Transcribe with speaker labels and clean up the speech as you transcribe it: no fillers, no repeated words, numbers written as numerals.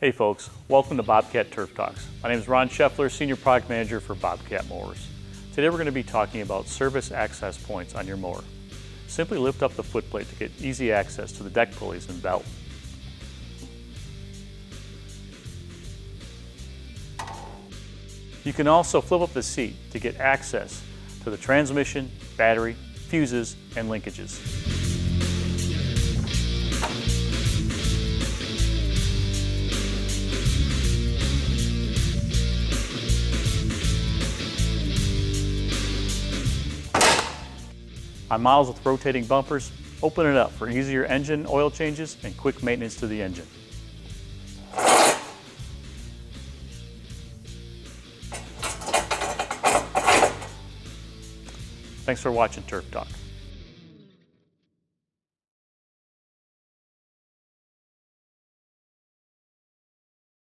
Speaker 1: Hey folks, welcome to Bobcat Turf Talks. My name is Ron Scheffler, Senior Product Manager for Bobcat Mowers. Today we're going to be talking about service access points on your mower. Simply lift up the footplate to get easy access to the deck pulleys and belt. You can also flip up the seat to get access to the transmission, battery, fuses, and linkages. On models with rotating bumpers, open it up for easier engine oil changes and quick maintenance to the engine. Thanks for watching Turf Talk.